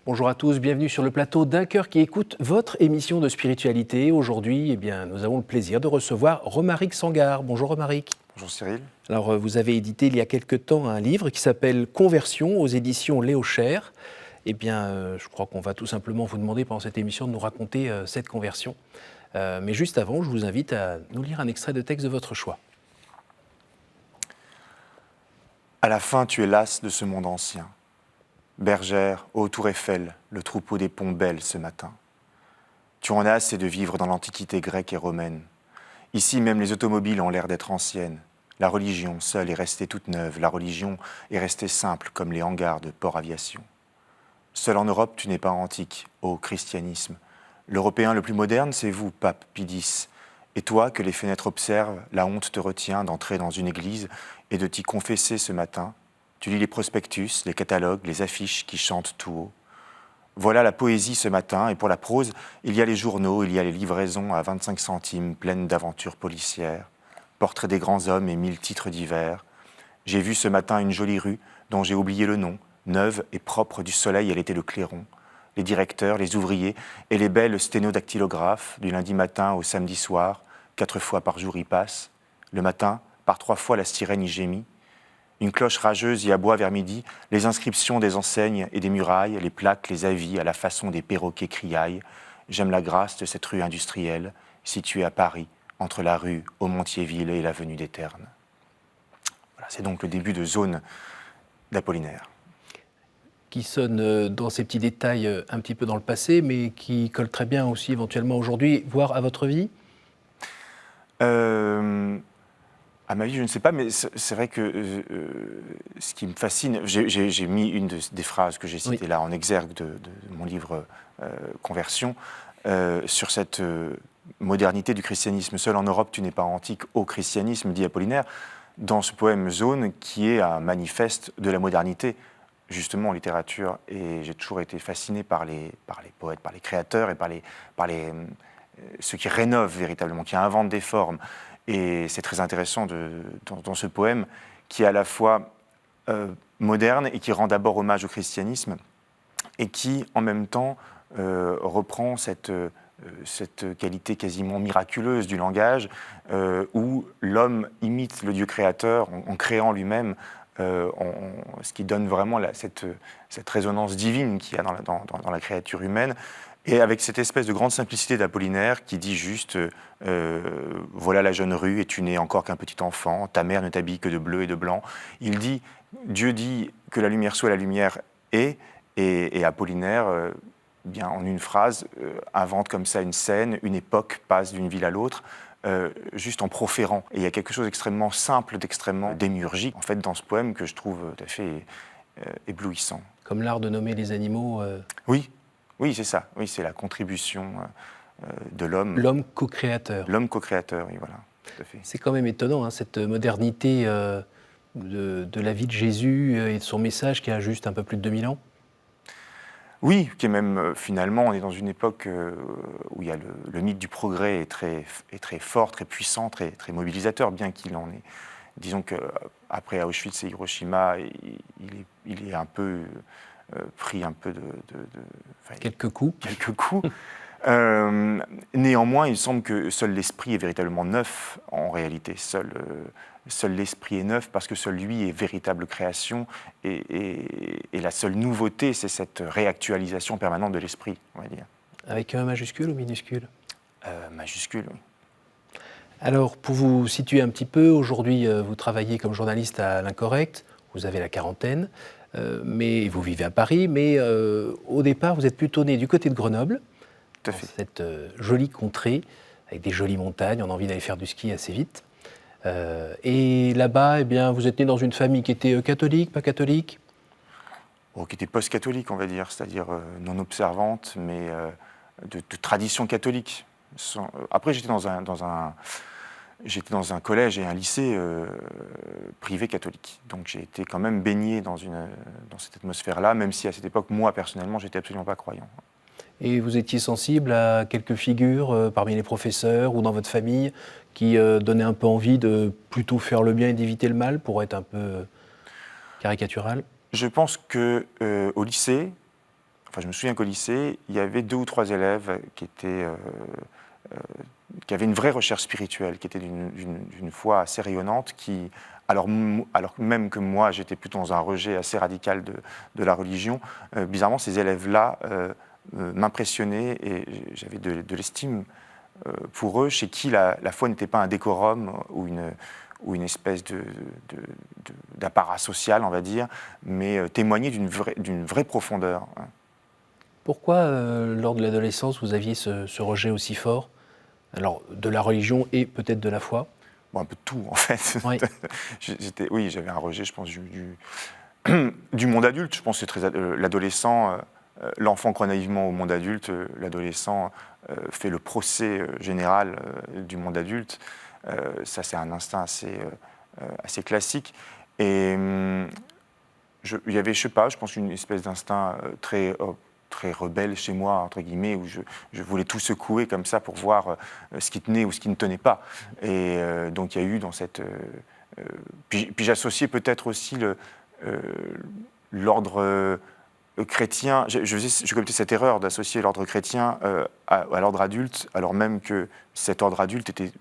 Bonjour à tous, bienvenue sur le plateau d'Un cœur qui écoute votre émission de spiritualité. Aujourd'hui, nous avons le plaisir de recevoir Romaric Sangar. Bonjour Romaric. Bonjour Cyril. Alors, vous avez édité il y a quelque temps un livre qui s'appelle Conversion aux éditions Léo Cher. Je crois qu'on va tout simplement vous demander pendant cette émission de nous raconter cette conversion. Mais juste avant, je vous invite à nous lire un extrait de texte de votre choix. À la fin, tu es lasse de ce monde ancien. Bergère, ô tour Eiffel, le troupeau des ponts belles ce matin. Tu en as assez de vivre dans l'antiquité grecque et romaine. Ici, même les automobiles ont l'air d'être anciennes. La religion, seule, est restée toute neuve. La religion est restée simple, comme les hangars de Port Aviation. Seul en Europe, tu n'es pas antique, ô christianisme. L'Européen le plus moderne, c'est vous, pape Pie X. Et toi, que les fenêtres observent, la honte te retient d'entrer dans une église et de t'y confesser ce matin. Tu lis les prospectus, les catalogues, les affiches qui chantent tout haut. Voilà la poésie ce matin, et pour la prose, il y a les journaux, il y a les livraisons à 25 centimes, pleines d'aventures policières, portraits des grands hommes et 1000 titres divers. J'ai vu ce matin une jolie rue, dont j'ai oublié le nom, neuve et propre du soleil, elle était le clairon. Les directeurs, les ouvriers et les belles sténodactylographes, du lundi matin au samedi soir, 4 fois par jour y passent. Le matin, par 3 fois la sirène y gémit. Une cloche rageuse y aboie vers midi, les inscriptions des enseignes et des murailles, les plaques, les avis à la façon des perroquets criaillent. J'aime la grâce de cette rue industrielle, située à Paris, entre la rue Aumont-Thiéville et l'avenue des Ternes. Voilà, c'est donc le début de Zone d'Apollinaire. Qui sonne dans ces petits détails un petit peu dans le passé, mais qui colle très bien aussi éventuellement aujourd'hui, voire à votre vie. À ma vie, je ne sais pas, mais c'est vrai que ce qui me fascine, j'ai mis une des phrases que j'ai citées là en exergue de mon livre Conversion, sur cette modernité du christianisme. Seul en Europe, tu n'es pas antique au christianisme, dit Apollinaire, dans ce poème Zone, qui est un manifeste de la modernité, justement en littérature. Et j'ai toujours été fasciné par les poètes, par les créateurs et par ceux qui rénovent véritablement, qui inventent des formes. Et c'est très intéressant dans ce poème qui est à la fois moderne et qui rend d'abord hommage au christianisme et qui, en même temps, reprend cette qualité quasiment miraculeuse du langage où l'homme imite le Dieu créateur en créant lui-même, ce qui donne vraiment cette résonance divine qu'il y a dans la créature humaine. Et avec cette espèce de grande simplicité d'Apollinaire qui dit juste voilà la jeune rue et tu n'es encore qu'un petit enfant, ta mère ne t'habille que de bleu et de blanc. Dieu dit que la lumière soit, la lumière est, et Apollinaire, bien en une phrase, invente comme ça une scène, une époque passe d'une ville à l'autre, juste en proférant. Et il y a quelque chose d'extrêmement simple, d'extrêmement démiurgique, en fait, dans ce poème que je trouve tout à fait éblouissant. Comme l'art de nommer les animaux. Oui, c'est ça. Oui, c'est la contribution de l'homme. L'homme co-créateur. L'homme co-créateur, oui, voilà, tout à fait. C'est quand même étonnant, cette modernité de la vie de Jésus et de son message qui a juste un peu plus de 2000 ans. Oui, qui est même, finalement, on est dans une époque où il y a le mythe du progrès est très fort, très puissant, très mobilisateur, bien qu'il en ait. Disons qu'après Auschwitz et Hiroshima, il est un peu... pris un peu quelques coups. Néanmoins, il semble que seul l'esprit est véritablement neuf en réalité. Seul l'esprit est neuf parce que seul lui est véritable création et la seule nouveauté, c'est cette réactualisation permanente de l'esprit, on va dire. Avec un majuscule ou minuscule ? Majuscule, oui. Alors, pour vous situer un petit peu, aujourd'hui, vous travaillez comme journaliste à L'Incorrect, vous avez la quarantaine. Mais vous vivez à Paris, mais au départ, vous êtes plutôt né du côté de Grenoble, tout à fait. Cette jolie contrée, avec des jolies montagnes, on a envie d'aller faire du ski assez vite. Et là-bas, vous êtes né dans une famille qui était catholique, pas catholique ? Qui était post-catholique, on va dire, c'est-à-dire non observante, mais de tradition catholique. Après, j'étais dans un collège et un lycée privé catholique. Donc j'ai été quand même baigné dans cette atmosphère-là, même si à cette époque, moi, personnellement, j'étais absolument pas croyant. Et vous étiez sensible à quelques figures parmi les professeurs ou dans votre famille qui donnaient un peu envie de plutôt faire le bien et d'éviter le mal, pour être un peu caricatural ? Je pense qu'au lycée, enfin, je me souviens qu'au lycée, il y avait 2 ou 3 élèves qui avaient une vraie recherche spirituelle, qui étaient d'une foi assez rayonnante, alors même que moi, j'étais plutôt dans un rejet assez radical de la religion, bizarrement, ces élèves-là m'impressionnaient et j'avais de l'estime pour eux, chez qui la foi n'était pas un décorum ou une espèce d'apparat social, on va dire, mais témoignait d'une vraie profondeur. Pourquoi, lors de l'adolescence, vous aviez ce rejet aussi fort? Alors, de la religion et peut-être de la foi? Bon, un peu de tout, en fait. Oui. Oui, j'avais un rejet, je pense, du monde adulte. Je pense que c'est l'adolescent, l'enfant croit naïvement au monde adulte, l'adolescent fait le procès général du monde adulte. Ça, c'est un instinct assez classique. Et il y avait, je sais pas, je pense une espèce d'instinct très rebelle chez moi, entre guillemets, où je voulais tout secouer comme ça pour voir ce qui tenait ou ce qui ne tenait pas. Et donc il y a eu dans cette... puis j'associais peut-être aussi l'ordre chrétien, je commettais cette erreur d'associer l'ordre chrétien à l'ordre adulte, alors même que cet ordre adulte était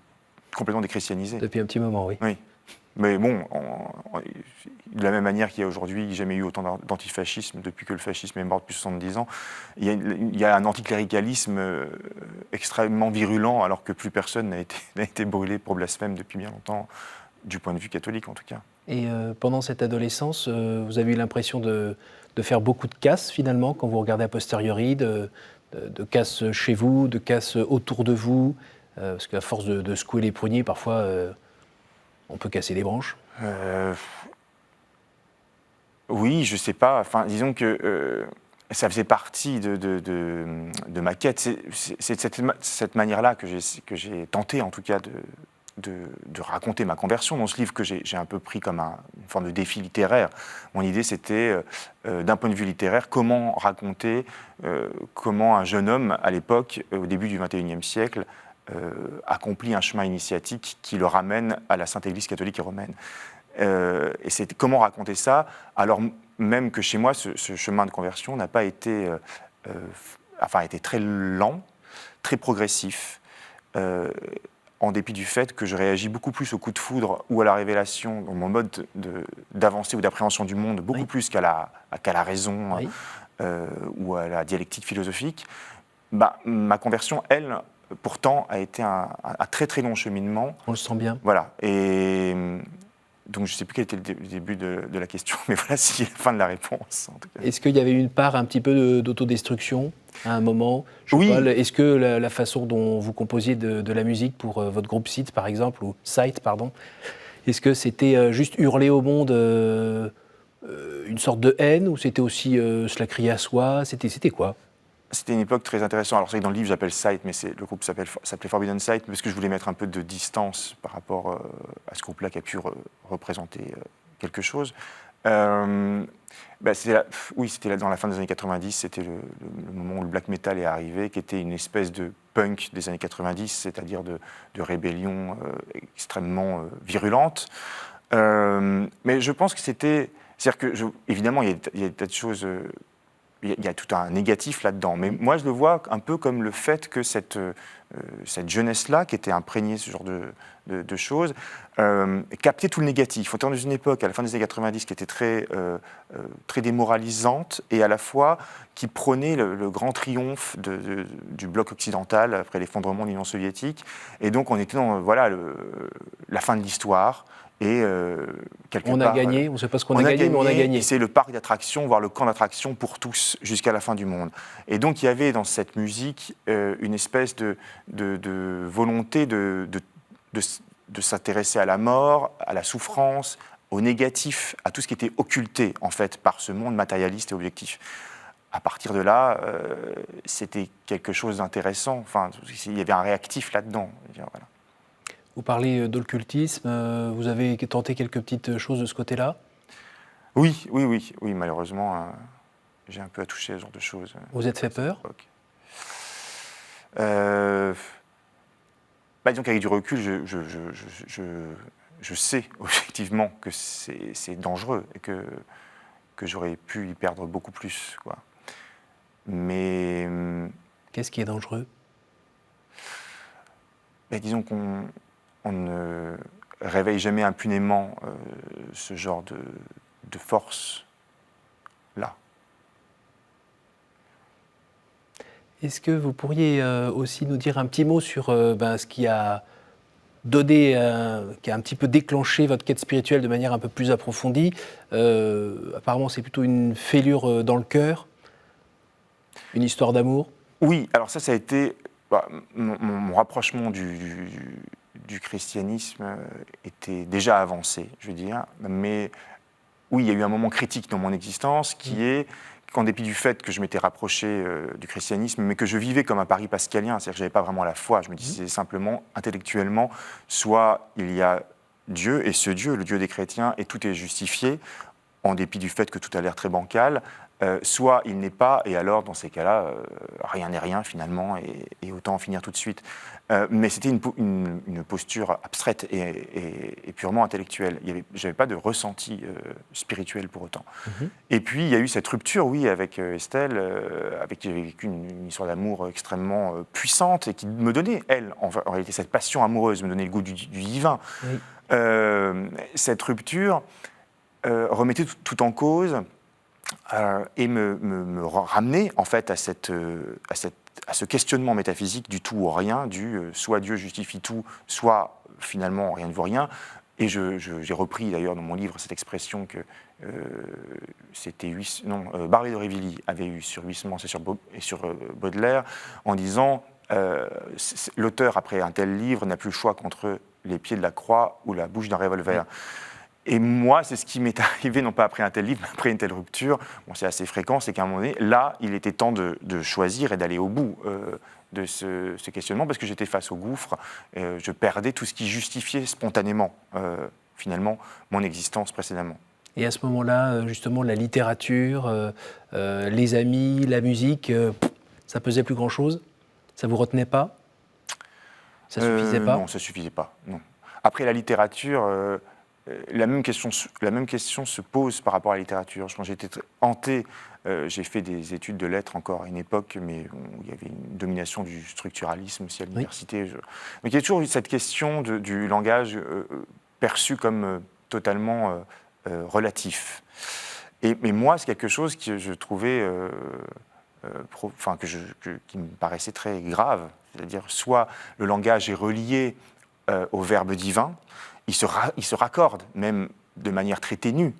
complètement déchristianisé. Depuis un petit moment, oui. Oui. Mais bon, de la même manière qu'il y a aujourd'hui jamais eu autant d'antifascisme depuis que le fascisme est mort depuis 70 ans, il y a un anticléricalisme extrêmement virulent alors que plus personne n'a été brûlé pour blasphème depuis bien longtemps, du point de vue catholique en tout cas. Et pendant cette adolescence, vous avez eu l'impression de faire beaucoup de casse finalement, quand vous regardez a posteriori, de casse chez vous, de casse autour de vous, parce qu'à force de secouer les poignets, parfois, on peut casser des branches. Oui, je sais pas. Enfin, disons que ça faisait partie de ma quête. C'est de cette manière-là que j'ai tenté, en tout cas, de raconter ma conversion dans ce livre que j'ai un peu pris comme une forme de défi littéraire. Mon idée, c'était, d'un point de vue littéraire, comment raconter comment un jeune homme, à l'époque, au début du XXIe siècle, accomplit un chemin initiatique qui le ramène à la Sainte Église catholique et romaine. Et c'est comment raconter ça, alors même que chez moi, ce chemin de conversion n'a pas été, a été très lent, très progressif, en dépit du fait que je réagis beaucoup plus au coup de foudre ou à la révélation dans mon mode d'avancée ou d'appréhension du monde, beaucoup plus qu'à la raison Oui. ou à la dialectique philosophique. Bah, ma conversion, elle, pourtant, a été un très très long cheminement. On le sent bien. Voilà. Et donc, je ne sais plus quel était le début de la question, mais voilà, c'est la fin de la réponse. En tout cas. Est-ce qu'il y avait une part un petit peu d'autodestruction à un moment? Oui. Est-ce que la façon dont vous composiez de la musique pour votre groupe Sight, par exemple, ou Sight, pardon, est-ce que c'était juste hurler au monde une sorte de haine, ou c'était aussi se la crier à soi? C'était quoi? C'était une époque très intéressante. Alors, c'est vrai que dans le livre, j'appelle Sight, mais le groupe s'appelait Forbidden Sight, parce que je voulais mettre un peu de distance par rapport à ce groupe-là qui a pu représenter quelque chose. C'était là dans la fin des années 90, c'était le moment où le black metal est arrivé, qui était une espèce de punk des années 90, c'est-à-dire de rébellion extrêmement virulente. Mais je pense que c'était... C'est-à-dire que, évidemment, il y a des tas de choses... il y a tout un négatif là-dedans. Mais moi, je le vois un peu comme le fait que cette jeunesse-là, qui était imprégnée de ce genre de choses, captait tout le négatif. On était dans une époque, à la fin des années 90, qui était très démoralisante et à la fois qui prônait le grand triomphe du bloc occidental après l'effondrement de l'Union soviétique. Et donc, on était dans la fin de l'histoire. Et quelque On part, a gagné, on ne sait pas ce qu'on a gagné, mais on a gagné. Et c'est le parc d'attractions, voire le camp d'attractions pour tous, jusqu'à la fin du monde. Et donc, il y avait dans cette musique une espèce de volonté de s'intéresser à la mort, à la souffrance, au négatif, à tout ce qui était occulté, en fait, par ce monde matérialiste et objectif. À partir de là, c'était quelque chose d'intéressant. Enfin, il y avait un réactif là-dedans. Voilà. Vous parlez d'occultisme, vous avez tenté quelques petites choses de ce côté-là? Oui, malheureusement, j'ai un peu à toucher à ce genre de choses. Vous êtes fait peur? Disons qu'avec du recul, je sais objectivement que c'est dangereux et que j'aurais pu y perdre beaucoup plus, quoi. Mais Qu'est-ce qui est dangereux? disons qu'on ne réveille jamais impunément ce genre de force-là. Est-ce que vous pourriez aussi nous dire un petit mot sur ce qui a donné, qui a un petit peu déclenché votre quête spirituelle de manière un peu plus approfondie? Apparemment, c'est plutôt une fêlure dans le cœur, une histoire d'amour. Oui, alors ça a été mon rapprochement du christianisme était déjà avancé, je veux dire, mais oui, il y a eu un moment critique dans mon existence qui est qu'en dépit du fait que je m'étais rapproché du christianisme, mais que je vivais comme un pari pascalien, c'est-à-dire que je n'avais pas vraiment la foi, je me disais simplement, intellectuellement, soit il y a Dieu, et ce Dieu, le Dieu des chrétiens, et tout est justifié, en dépit du fait que tout a l'air très bancal, soit il n'est pas, et alors dans ces cas-là, rien n'est rien finalement, et autant en finir tout de suite. Mais c'était une posture abstraite et purement intellectuelle. Je n'avais pas de ressenti spirituel pour autant. Et puis il y a eu cette rupture, oui, avec Estelle, avec qui j'ai vécu une histoire d'amour extrêmement puissante et qui me donnait, elle, en réalité, cette passion amoureuse me donnait le goût du divin. Oui. Cette rupture remettait tout en cause et me ramenait en fait à ce questionnement métaphysique du tout ou rien, soit Dieu justifie tout, soit finalement rien ne vaut rien. Et j'ai repris d'ailleurs dans mon livre cette expression que c'était Barbier d'Aurevilly avait eu sur Huysmans et sur Baudelaire, en disant l'auteur après un tel livre n'a plus le choix qu'entre les pieds de la croix ou la bouche d'un revolver. Oui. Et moi, c'est ce qui m'est arrivé, non pas après un tel livre, mais après une telle rupture. Bon, c'est assez fréquent, c'est qu'à un moment donné, là, il était temps de choisir et d'aller au bout de ce questionnement, parce que j'étais face au gouffre. Je perdais tout ce qui justifiait spontanément, finalement, mon existence précédemment. Et à ce moment-là, justement, la littérature, les amis, la musique, ça pesait plus grand-chose? Ça vous retenait pas? Ça suffisait pas? Non, ça suffisait pas, non. Après, la littérature... la même question se pose par rapport à la littérature. Je pense que j'ai été hanté. J'ai fait des études de lettres encore à une époque, mais il y avait une domination du structuralisme aussi à l'université. Oui. Donc il y a toujours cette question du langage perçu comme totalement relatif. Mais moi, c'est quelque chose que je trouvais, qui me paraissait très grave. C'est-à-dire, soit le langage est relié au verbe divin, il se raccorde, même de manière très ténue,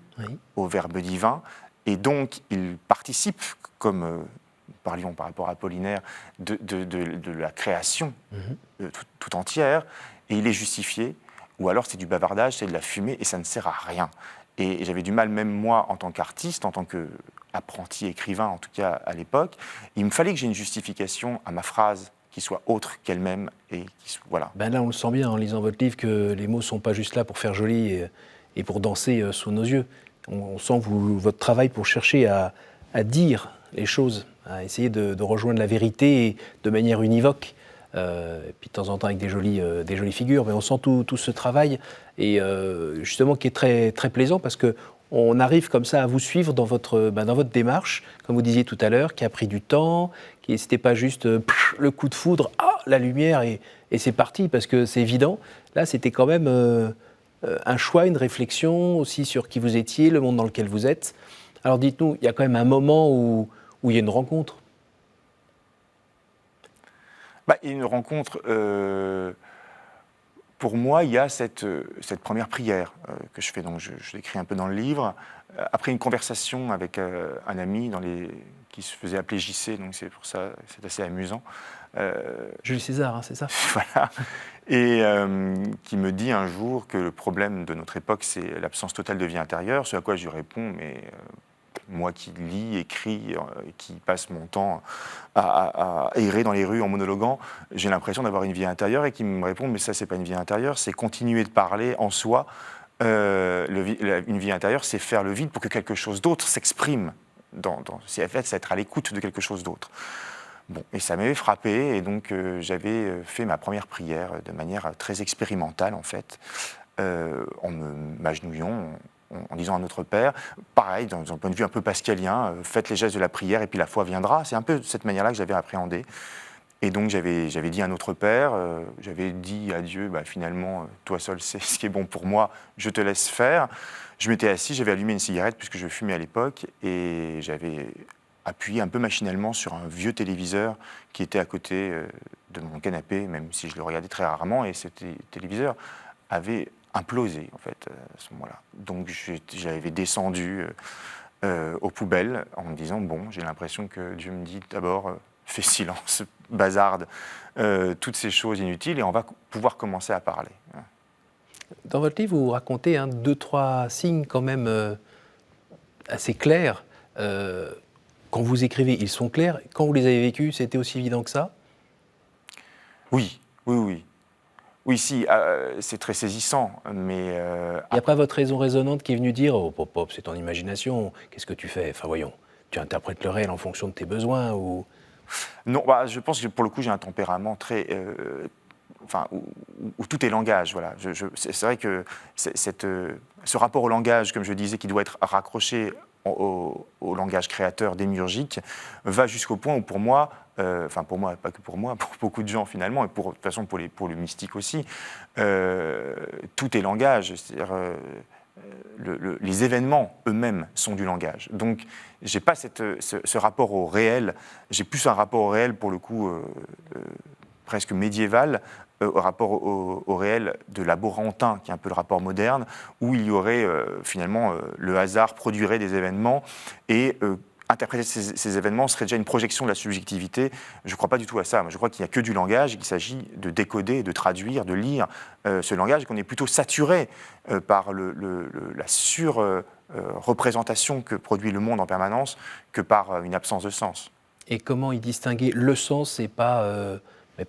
au verbe divin, et donc il participe, comme nous parlions par rapport à Apollinaire, de la création tout entière, et il est justifié, ou alors c'est du bavardage, c'est de la fumée, et ça ne sert à rien. Et j'avais du mal, même moi, en tant qu'artiste, en tant qu'apprenti écrivain, en tout cas à l'époque, il me fallait que j'ai une justification à ma phrase, qui soit autre qu'elle-même. Voilà. Là, on le sent bien en lisant votre livre que les mots ne sont pas juste là pour faire joli et pour danser sous nos yeux. On sent votre travail pour chercher à dire les choses, à essayer de rejoindre la vérité de manière univoque. Et puis de temps en temps avec des jolies figures. Mais on sent tout ce travail et justement qui est très, très plaisant parce que on arrive comme ça à vous suivre dans votre démarche, comme vous disiez tout à l'heure, qui a pris du temps, qui n'était pas juste le coup de foudre, la lumière et c'est parti, parce que c'est évident. Là, c'était quand même un choix, une réflexion aussi sur qui vous étiez, le monde dans lequel vous êtes. Alors dites-nous, il y a quand même un moment où il y a une rencontre. Il y a une rencontre... Pour moi, il y a cette première prière que je fais, donc je l'écris un peu dans le livre. Après une conversation avec un ami qui se faisait appeler JC, donc c'est pour ça, c'est assez amusant. Jules César, c'est ça? Voilà. Et qui me dit un jour que le problème de notre époque, c'est l'absence totale de vie intérieure, ce à quoi je lui réponds, mais... moi qui lis, écris, qui passe mon temps à errer dans les rues en monologuant, j'ai l'impression d'avoir une vie intérieure et qui me répond mais ça c'est pas une vie intérieure, c'est continuer de parler en soi. Une vie intérieure, c'est faire le vide pour que quelque chose d'autre s'exprime. C'est en fait, c'est être à l'écoute de quelque chose d'autre. Bon, et ça m'avait frappé et donc j'avais fait ma première prière de manière très expérimentale en fait, en m'agenouillant en disant à notre Père. Pareil, dans un point de vue un peu pascalien, faites les gestes de la prière et puis la foi viendra. C'est un peu de cette manière-là que j'avais appréhendé. Et donc j'avais dit à notre Père, j'avais dit à Dieu, finalement, toi seul sais ce qui est bon pour moi, je te laisse faire. Je m'étais assis, j'avais allumé une cigarette puisque je fumais à l'époque et j'avais appuyé un peu machinalement sur un vieux téléviseur qui était à côté de mon canapé, même si je le regardais très rarement, et ce téléviseur avait implosé en fait à ce moment-là. Donc j'avais descendu aux poubelles en me disant, bon, j'ai l'impression que Dieu me dit d'abord, fais silence, bazarde toutes ces choses inutiles et on va pouvoir commencer à parler. Dans votre livre, vous racontez 2-3 signes quand même assez clairs. Quand vous écrivez, ils sont clairs. Quand vous les avez vécus, c'était aussi évident que ça? Oui. Oui, si, c'est très saisissant, mais... Il n'y a pas votre raison raisonnante qui est venue dire « Oh, pop, pop, c'est ton imagination, qu'est-ce que tu fais ?» Enfin, voyons, tu interprètes le réel en fonction de tes besoins ou... Non, je pense que pour le coup, j'ai un tempérament très... où tout est langage, voilà. C'est vrai que ce rapport au langage, comme je disais, qui doit être raccroché au langage créateur démiurgique, va jusqu'au point où pour moi, pour moi, pas que pour moi, pour beaucoup de gens finalement, et de toute façon pour le mystique aussi, tout est langage, c'est-à-dire les événements eux-mêmes sont du langage. Donc, j'ai pas ce rapport au réel, j'ai plus un rapport au réel pour le coup presque médiéval, au rapport au réel de laborantin, qui est un peu le rapport moderne, où il y aurait finalement le hasard produirait des événements et interpréter ces événements serait déjà une projection de la subjectivité. Je ne crois pas du tout à ça. Moi, je crois qu'il n'y a que du langage, qu'il s'agit de décoder, de traduire, de lire ce langage, et qu'on est plutôt saturé par la représentation que produit le monde en permanence que par une absence de sens. Et comment y distinguer le sens et pas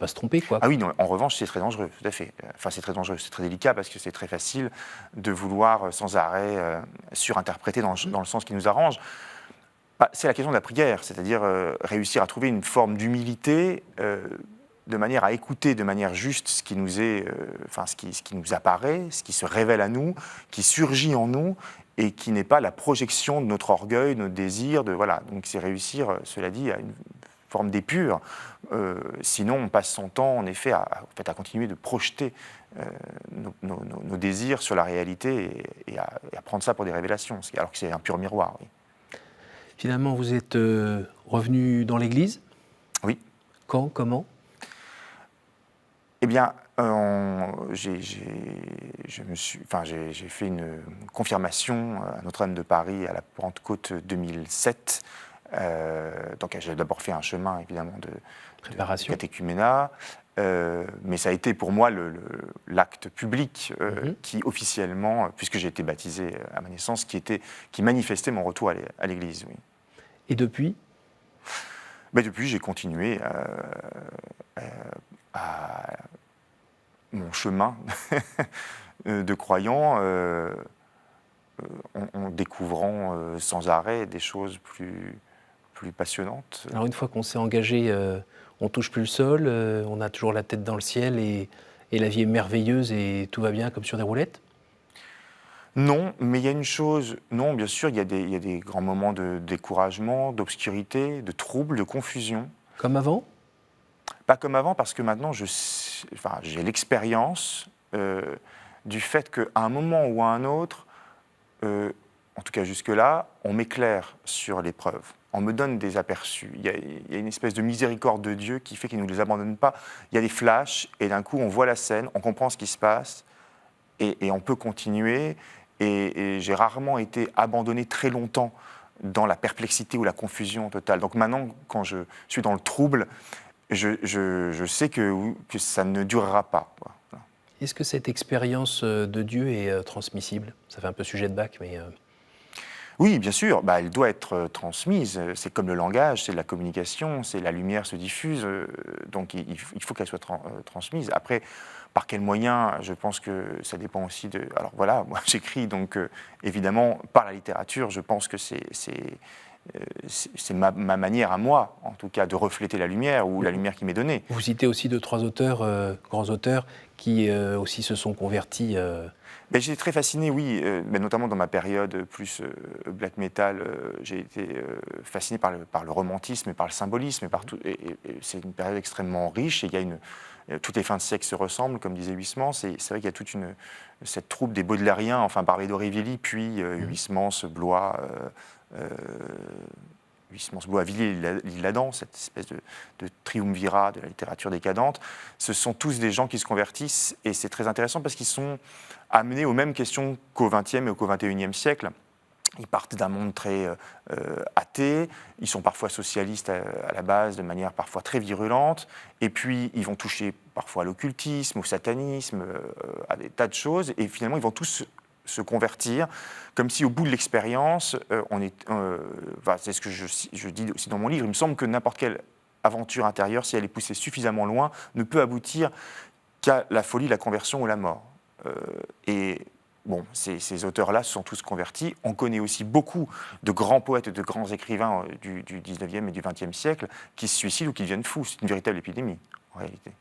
se tromper, quoi? Ah oui, non, en revanche, c'est très dangereux, tout à fait. Enfin, c'est très dangereux, c'est très délicat parce que c'est très facile de vouloir sans arrêt surinterpréter dans le sens qui nous arrange. C'est la question de la prière, c'est-à-dire réussir à trouver une forme d'humilité de manière à écouter de manière juste ce qui nous est, ce qui nous apparaît, ce qui se révèle à nous, qui surgit en nous et qui n'est pas la projection de notre orgueil, de notre désir. Voilà. Donc c'est réussir, cela dit, à une forme d'épure. Sinon, on passe son temps, en effet, à continuer de projeter nos désirs sur la réalité et à prendre ça pour des révélations, alors que c'est un pur miroir. Oui. Finalement, vous êtes revenu dans l'Église? Oui. Quand? Comment? Eh bien, j'ai fait une confirmation à Notre-Dame de Paris à la Pentecôte 2007. Donc, j'ai d'abord fait un chemin, évidemment, de catéchuménat. Mais ça a été pour moi l'acte public qui officiellement, puisque j'ai été baptisé à ma naissance, qui manifestait mon retour à l'Église. Oui. Et depuis? Depuis, j'ai continué mon chemin de croyant en découvrant sans arrêt des choses plus passionnantes. Alors une fois qu'on s'est engagé, on ne touche plus le sol, on a toujours la tête dans le ciel et la vie est merveilleuse et tout va bien comme sur des roulettes? Non, mais il y a une chose, non, bien sûr, il y a des grands moments de découragement, d'obscurité, de trouble, de confusion. Comme avant? Pas comme avant, parce que maintenant, j'ai l'expérience du fait qu'à un moment ou à un autre, en tout cas jusque-là, on m'éclaire sur l'épreuve. On me donne des aperçus. Il y a une espèce de miséricorde de Dieu qui fait qu'il ne nous les abandonne pas. Il y a des flashs, et d'un coup, on voit la scène, on comprend ce qui se passe, et on peut continuer. Et j'ai rarement été abandonné très longtemps dans la perplexité ou la confusion totale. Donc maintenant, quand je suis dans le trouble, je sais que ça ne durera pas. Voilà. Est-ce que cette expérience de Dieu est transmissible? Ça fait un peu sujet de bac, mais... Oui, bien sûr, elle doit être transmise. C'est comme le langage, c'est de la communication, c'est la lumière se diffuse, donc il faut qu'elle soit transmise. Après, par quels moyens? Je pense que ça dépend aussi de... Alors voilà, moi j'écris, donc évidemment, par la littérature, je pense que c'est ma manière à moi, en tout cas, de refléter la lumière ou la lumière qui m'est donnée. Vous citez aussi 2-3 auteurs, grands auteurs, qui aussi se sont convertis. Ben, j'étais très fasciné, oui, mais notamment dans ma période plus black metal, j'ai été fasciné par le romantisme et par le symbolisme. Et, et c'est une période extrêmement riche. Et il y a toutes les fins de siècle se ressemblent, comme disait Huysmans. C'est vrai qu'il y a toute cette troupe des Baudelairiens, enfin Barbé d'Aurevilly, puis Huysmans, Blois. Huysmans, Blois, Villiers-l'Isle-Adam, cette espèce de triumvirat de la littérature décadente, ce sont tous des gens qui se convertissent, et c'est très intéressant parce qu'ils sont amenés aux mêmes questions qu'au XXe et qu'au XXIe siècle. Ils partent d'un monde très athée, ils sont parfois socialistes à la base, de manière parfois très virulente, et puis ils vont toucher parfois à l'occultisme, au satanisme, à des tas de choses, et finalement ils vont tous se convertir, comme si au bout de l'expérience, c'est ce que je dis aussi dans mon livre, il me semble que n'importe quelle aventure intérieure, si elle est poussée suffisamment loin, ne peut aboutir qu'à la folie, la conversion ou la mort. Et bon, ces auteurs-là se sont tous convertis. On connaît aussi beaucoup de grands poètes et de grands écrivains du 19e et du 20e siècle qui se suicident ou qui deviennent fous. C'est une véritable épidémie, en réalité.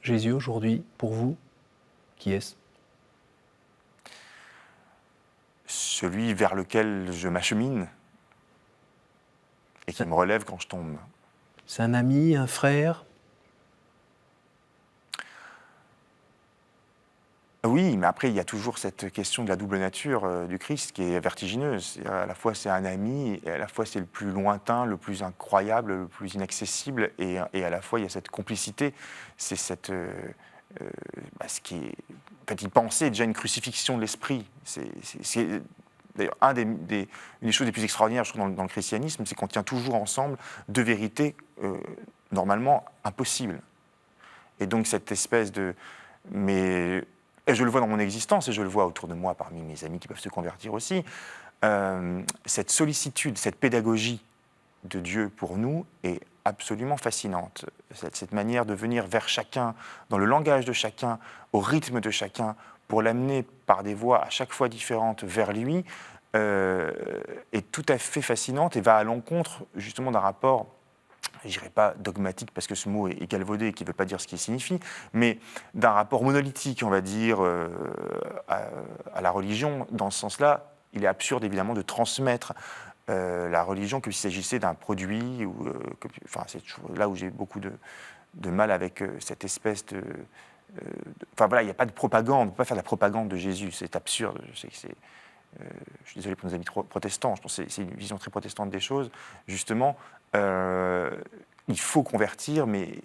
Jésus, aujourd'hui, pour vous, qui est-ce ? Celui vers lequel je m'achemine et qui me relève quand je tombe. C'est un ami, un frère ? Oui, mais après, il y a toujours cette question de la double nature du Christ qui est vertigineuse. À la fois, c'est un ami, et à la fois, c'est le plus lointain, le plus incroyable, le plus inaccessible, et à la fois, il y a cette complicité. C'est ce qui est... En fait, il pensait déjà une crucifixion de l'esprit. C'est d'ailleurs une des choses les plus extraordinaires, je trouve, dans le christianisme, c'est qu'on tient toujours ensemble deux vérités normalement impossibles. Et donc, cette espèce de... Et je le vois dans mon existence, et je le vois autour de moi parmi mes amis qui peuvent se convertir aussi, cette sollicitude, cette pédagogie de Dieu pour nous est absolument fascinante. Cette manière de venir vers chacun, dans le langage de chacun, au rythme de chacun, pour l'amener par des voies à chaque fois différentes vers lui, est tout à fait fascinante et va à l'encontre justement d'un rapport, je dirais pas dogmatique parce que ce mot est galvaudé et qui ne veut pas dire ce qu'il signifie, mais d'un rapport monolithique, on va dire, à la religion. Dans ce sens-là, il est absurde évidemment de transmettre la religion comme s'il s'agissait d'un produit. C'est là où j'ai beaucoup de mal avec cette espèce de... Enfin voilà, il n'y a pas de propagande, on ne peut pas faire de la propagande de Jésus, c'est absurde. Je suis désolé pour nos amis protestants, je pense que c'est une vision très protestante des choses. Justement, il faut convertir, mais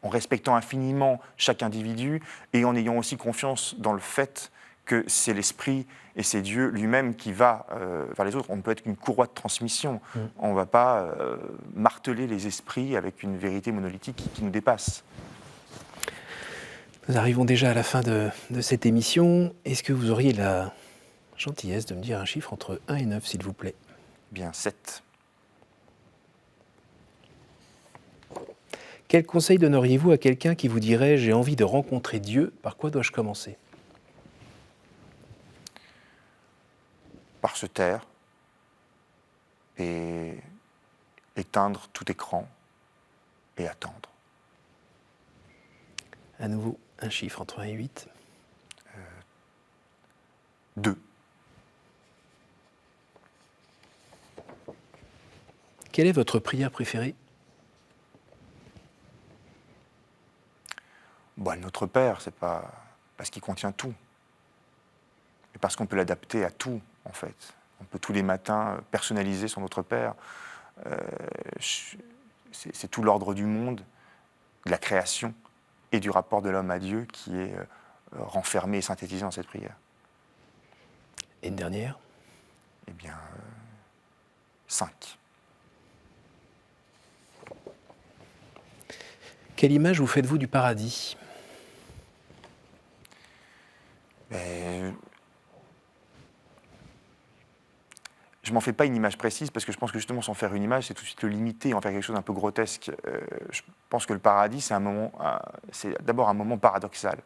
en respectant infiniment chaque individu et en ayant aussi confiance dans le fait que c'est l'Esprit et c'est Dieu lui-même qui va vers les autres. On ne peut être qu'une courroie de transmission. On ne va pas marteler les esprits avec une vérité monolithique qui nous dépasse. Nous arrivons déjà à la fin de cette émission. Est-ce que vous auriez la gentillesse de me dire un chiffre entre 1 et 9, s'il vous plaît ? Bien, 7. Quel conseil donneriez-vous à quelqu'un qui vous dirait « j'ai envie de rencontrer Dieu, par quoi dois-je commencer ?» Par se taire et éteindre tout écran et attendre. À nouveau, un chiffre entre 1 et 8. 2. Quelle est votre prière préférée ? Notre Père, c'est pas parce qu'il contient tout, mais parce qu'on peut l'adapter à tout, en fait. On peut tous les matins personnaliser son Notre Père. C'est tout l'ordre du monde, de la création et du rapport de l'homme à Dieu qui est renfermé et synthétisé dans cette prière. Et une dernière ? Eh bien, 5. Quelle image vous faites-vous du paradis ? Je m'en fais pas une image précise parce que je pense que justement s'en faire une image, c'est tout de suite le limiter, en faire quelque chose d'un peu grotesque. Je pense que le paradis, c'est d'abord un moment paradoxal,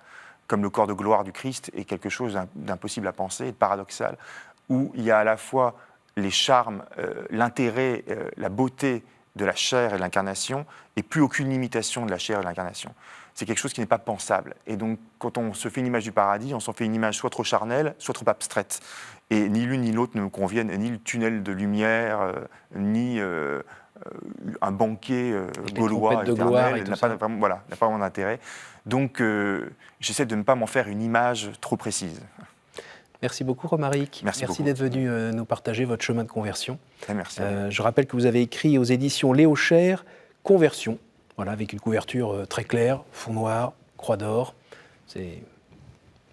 comme le corps de gloire du Christ est quelque chose d'impossible à penser, de paradoxal, où il y a à la fois les charmes, l'intérêt, la beauté de la chair et de l'incarnation, et plus aucune limitation de la chair et de l'incarnation. c'est quelque chose qui n'est pas pensable. Et donc, quand on se fait une image du paradis, on s'en fait une image soit trop charnelle, soit trop abstraite. Et ni l'une ni l'autre ne me conviennent, ni le tunnel de lumière, ni un banquet gaulois éternel n'a pas vraiment d'intérêt. Donc, j'essaie de ne pas m'en faire une image trop précise. Merci beaucoup, Romaric. Merci d'être venu nous partager votre chemin de conversion. Merci. Je rappelle que vous avez écrit aux éditions Léo Cher, Conversion, voilà, avec une couverture très claire, fond noir, croix d'or. C'est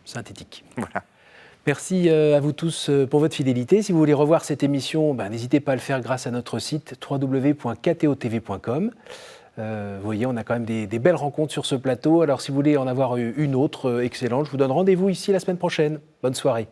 synthétique. Voilà. Merci à vous tous pour votre fidélité. Si vous voulez revoir cette émission, n'hésitez pas à le faire grâce à notre site www.ktotv.com. Vous voyez, on a quand même des belles rencontres sur ce plateau. Alors si vous voulez en avoir une autre excellente, je vous donne rendez-vous ici la semaine prochaine. Bonne soirée.